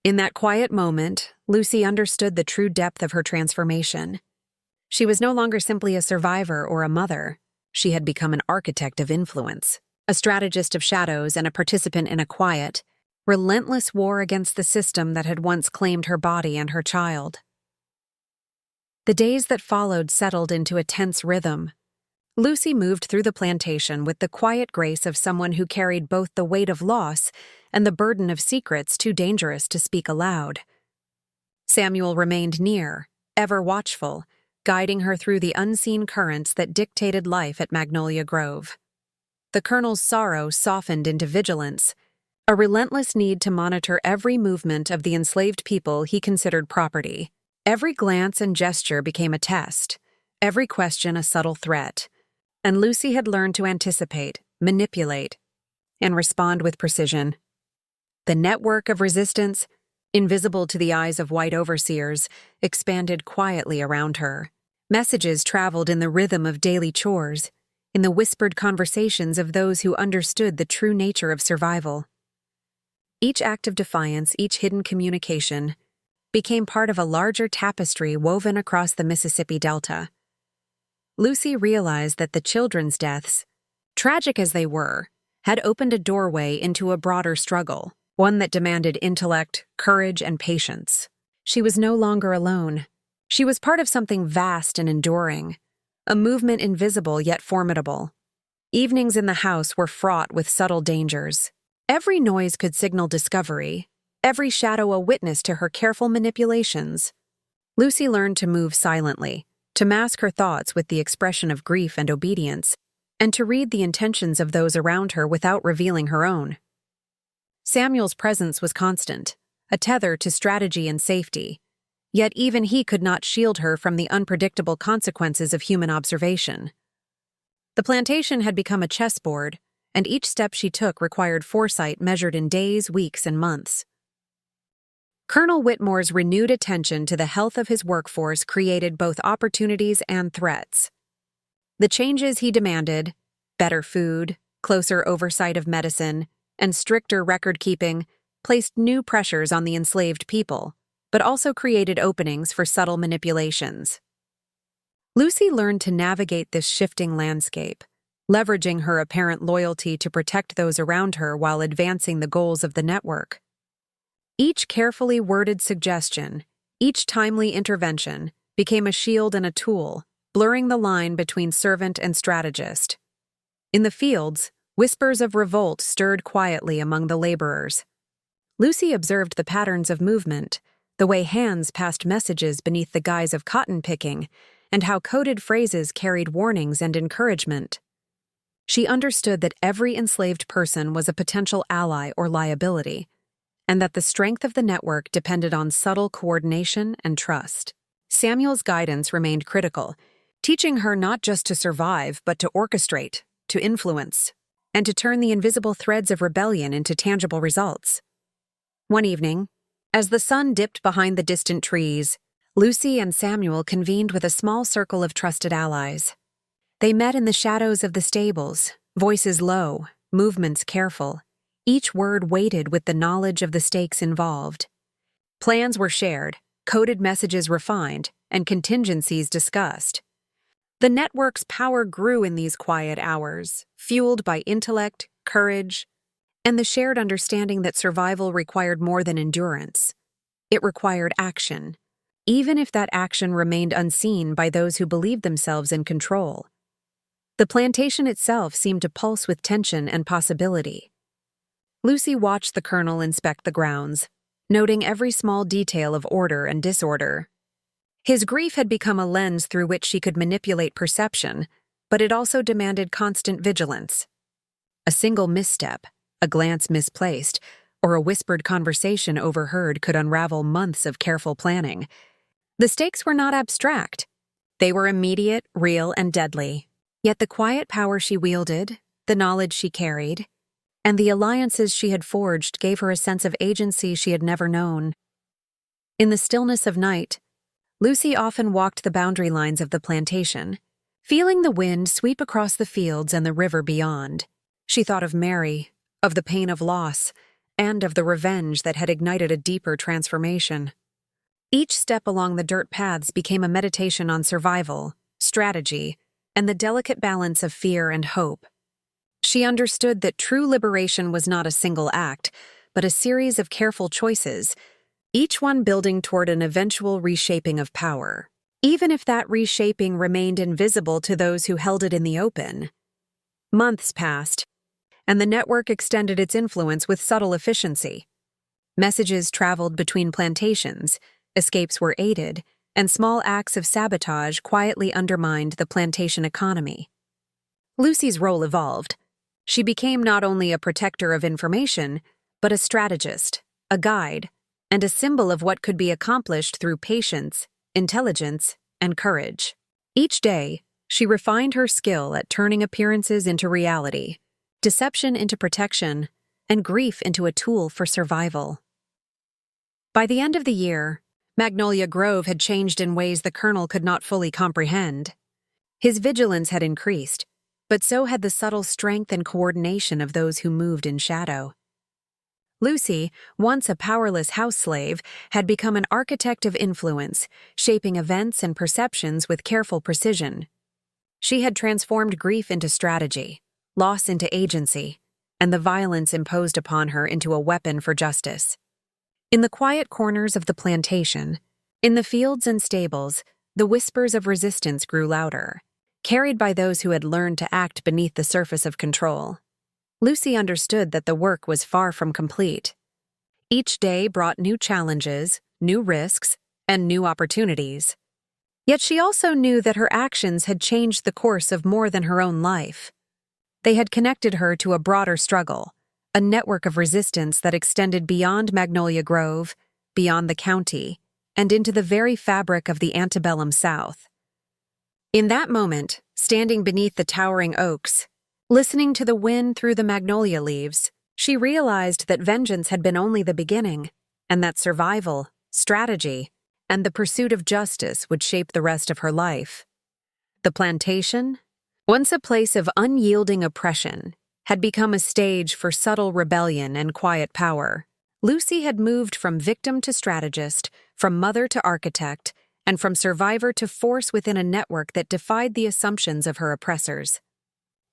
In that quiet moment, Lucy understood the true depth of her transformation. She was no longer simply a survivor or a mother. She had become an architect of influence, a strategist of shadows, and a participant in a quiet, relentless war against the system that had once claimed her body and her child. The days that followed settled into a tense rhythm. Lucy moved through the plantation with the quiet grace of someone who carried both the weight of loss and the burden of secrets too dangerous to speak aloud. Samuel remained near, ever watchful, guiding her through the unseen currents that dictated life at Magnolia Grove. The Colonel's sorrow softened into vigilance, a relentless need to monitor every movement of the enslaved people he considered property. Every glance and gesture became a test, every question a subtle threat, and Lucy had learned to anticipate, manipulate, and respond with precision. The network of resistance, invisible to the eyes of white overseers, expanded quietly around her. Messages traveled in the rhythm of daily chores, in the whispered conversations of those who understood the true nature of survival. Each act of defiance, each hidden communication, became part of a larger tapestry woven across the Mississippi Delta. Lucy realized that the children's deaths, tragic as they were, had opened a doorway into a broader struggle, one that demanded intellect, courage, and patience. She was no longer alone. She was part of something vast and enduring, a movement invisible yet formidable. Evenings in the house were fraught with subtle dangers. Every noise could signal discovery, every shadow a witness to her careful manipulations. Lucy learned to move silently, to mask her thoughts with the expression of grief and obedience, and to read the intentions of those around her without revealing her own. Samuel's presence was constant, a tether to strategy and safety, yet even he could not shield her from the unpredictable consequences of human observation. The plantation had become a chessboard, and each step she took required foresight measured in days, weeks, and months. Colonel Whitmore's renewed attention to the health of his workforce created both opportunities and threats. The changes he demanded, better food, closer oversight of medicine, and stricter record-keeping, placed new pressures on the enslaved people, but also created openings for subtle manipulations. Lucy learned to navigate this shifting landscape, leveraging her apparent loyalty to protect those around her while advancing the goals of the network. Each carefully worded suggestion, each timely intervention, became a shield and a tool, blurring the line between servant and strategist. In the fields, whispers of revolt stirred quietly among the laborers. Lucy observed the patterns of movement, the way hands passed messages beneath the guise of cotton picking, and how coded phrases carried warnings and encouragement. She understood that every enslaved person was a potential ally or liability, and that the strength of the network depended on subtle coordination and trust. Samuel's guidance remained critical, teaching her not just to survive but to orchestrate, to influence, and to turn the invisible threads of rebellion into tangible results. One evening, as the sun dipped behind the distant trees, Lucy and Samuel convened with a small circle of trusted allies. They met in the shadows of the stables, voices low, movements careful, each word weighted with the knowledge of the stakes involved. Plans were shared, coded messages refined, and contingencies discussed. The network's power grew in these quiet hours, fueled by intellect, courage, and the shared understanding that survival required more than endurance. It required action, even if that action remained unseen by those who believed themselves in control. The plantation itself seemed to pulse with tension and possibility. Lucy watched the colonel inspect the grounds, noting every small detail of order and disorder. His grief had become a lens through which she could manipulate perception, but it also demanded constant vigilance. A single misstep, a glance misplaced, or a whispered conversation overheard could unravel months of careful planning. The stakes were not abstract. They were immediate, real, and deadly. Yet the quiet power she wielded, the knowledge she carried, and the alliances she had forged gave her a sense of agency she had never known. In the stillness of night, Lucy often walked the boundary lines of the plantation, feeling the wind sweep across the fields and the river beyond. She thought of Mary, of the pain of loss, and of the revenge that had ignited a deeper transformation. Each step along the dirt paths became a meditation on survival, strategy, and the delicate balance of fear and hope. She understood that true liberation was not a single act, but a series of careful choices, each one building toward an eventual reshaping of power, even if that reshaping remained invisible to those who held it in the open. Months passed, and the network extended its influence with subtle efficiency. Messages traveled between plantations, escapes were aided, and small acts of sabotage quietly undermined the plantation economy. Lucy's role evolved. She became not only a protector of information, but a strategist, a guide, and a symbol of what could be accomplished through patience, intelligence, and courage. Each day, she refined her skill at turning appearances into reality, deception into protection, and grief into a tool for survival. By the end of the year, Magnolia Grove had changed in ways the colonel could not fully comprehend. His vigilance had increased, but so had the subtle strength and coordination of those who moved in shadow. Lucy, once a powerless house slave, had become an architect of influence, shaping events and perceptions with careful precision. She had transformed grief into strategy, loss into agency, and the violence imposed upon her into a weapon for justice. In the quiet corners of the plantation, in the fields and stables, the whispers of resistance grew louder, carried by those who had learned to act beneath the surface of control. Lucy understood that the work was far from complete. Each day brought new challenges, new risks, and new opportunities. Yet she also knew that her actions had changed the course of more than her own life. They had connected her to a broader struggle, a network of resistance that extended beyond Magnolia Grove, beyond the county, and into the very fabric of the antebellum South. In that moment, standing beneath the towering oaks, listening to the wind through the magnolia leaves, she realized that vengeance had been only the beginning, and that survival, strategy, and the pursuit of justice would shape the rest of her life. The plantation, once a place of unyielding oppression, had become a stage for subtle rebellion and quiet power. Lucy had moved from victim to strategist, from mother to architect, and from survivor to force within a network that defied the assumptions of her oppressors.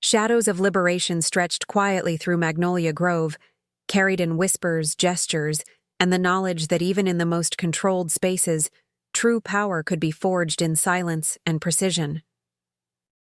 Shadows of liberation stretched quietly through Magnolia Grove, carried in whispers, gestures, and the knowledge that even in the most controlled spaces, true power could be forged in silence and precision.